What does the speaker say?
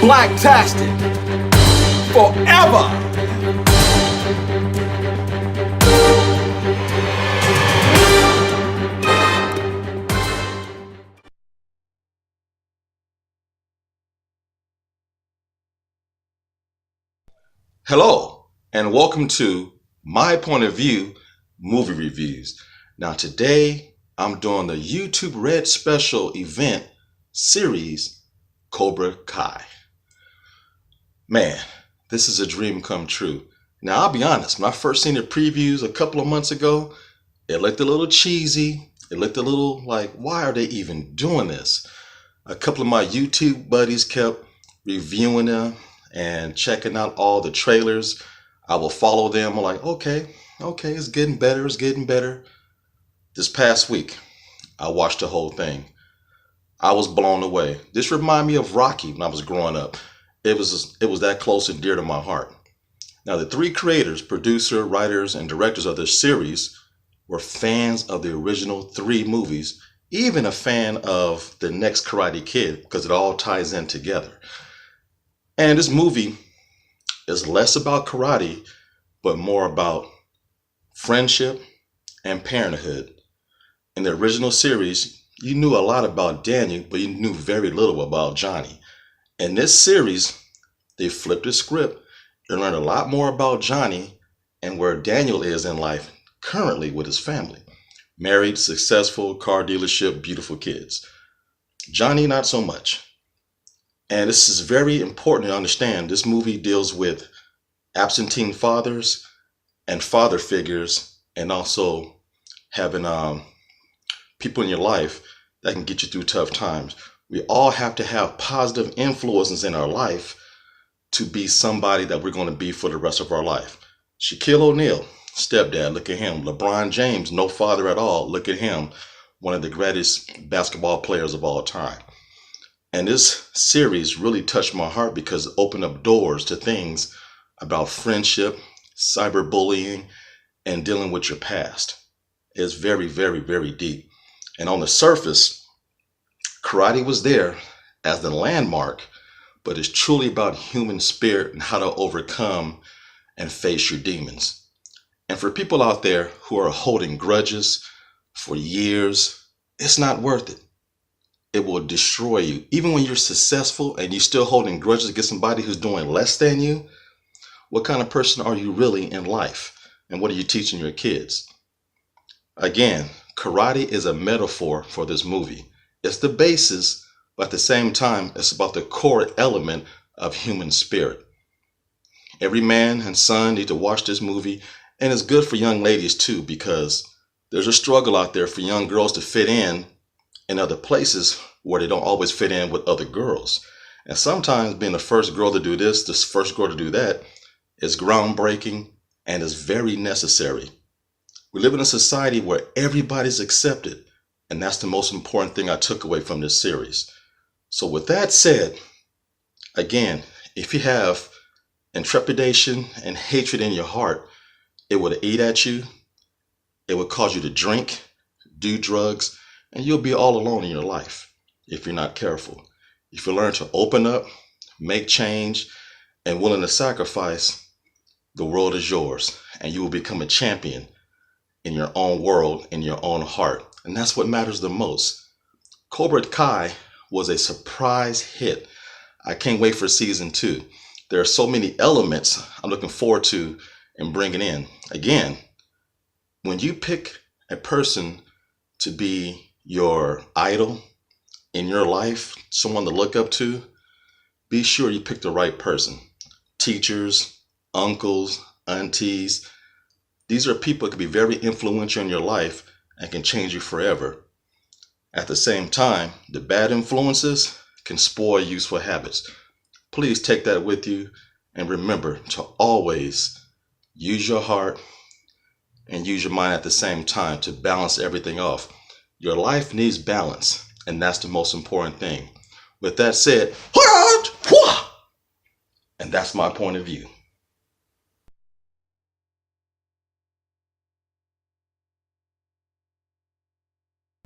Blacktastic forever. Hello, and welcome to My Point of View Movie Reviews. Now today, I'm doing the YouTube Red Special event series, Cobra Kai. Man, this is a dream come true. Now I'll be honest, when I first seen the previews a couple of months ago, it looked a little cheesy. It looked a little like, why are they even doing this? A couple of my YouTube buddies kept reviewing them and checking out all the trailers. I will follow them. I'm like, okay, it's getting better. This past week, I watched the whole thing. I was blown away. This reminded me of Rocky when I was growing up. It was that close and dear to my heart. Now, the three creators, producer, writers, and directors of this series were fans of the original three movies, even a fan of the next Karate Kid, because it all ties in together. And this movie is less about karate, but more about friendship and parenthood. In the original series, you knew a lot about Daniel, but you knew very little about Johnny. In this series, they flipped the script and learned a lot more about Johnny and where Daniel is in life currently with his family. Married, successful, car dealership, beautiful kids. Johnny, not so much. And this is very important to understand. This movie deals with absentee fathers and father figures, and also having people in your life that can get you through tough times. We all have to have positive influences in our life to be somebody that we're going to be for the rest of our life. Shaquille O'Neal, stepdad, look at him. LeBron James, no father at all, look at him. One of the greatest basketball players of all time. And this series really touched my heart because it opened up doors to things about friendship, cyberbullying, and dealing with your past. It's very, very, very deep. And on the surface, karate was there as the landmark, but it's truly about human spirit and how to overcome and face your demons. And for people out there who are holding grudges for years, it's not worth it. It will destroy you. Even when you're successful and you're still holding grudges against somebody who's doing less than you, what kind of person are you really in life? And what are you teaching your kids? Again, karate is a metaphor for this movie. It's the basis, but at the same time, it's about the core element of human spirit. Every man and son need to watch this movie, and it's good for young ladies too, because there's a struggle out there for young girls to fit in other places where they don't always fit in with other girls. And sometimes being the first girl to do this first girl to do that, is groundbreaking and is very necessary. We live in a society where everybody's accepted, and that's the most important thing I took away from this series. So with that said, again, if you have intrepidation and hatred in your heart, it would eat at you, it would cause you to drink, do drugs, and you'll be all alone in your life if you're not careful. If you learn to open up, make change, and willing to sacrifice, the world is yours, and you will become a champion in your own world, in your own heart. And that's what matters the most. Cobra Kai was a surprise hit. I can't wait for season 2. There are so many elements I'm looking forward to and bringing in. Again, when you pick a person to be your idol in your life, someone to look up to, be sure you pick the right person. Teachers, uncles, aunties, these are people that can be very influential in your life and can change you forever. At the same time, the bad influences can spoil useful habits. Please take that with you and remember to always use your heart and use your mind at the same time to balance everything off. Your life needs balance, and that's the most important thing. With that said, and that's my point of view.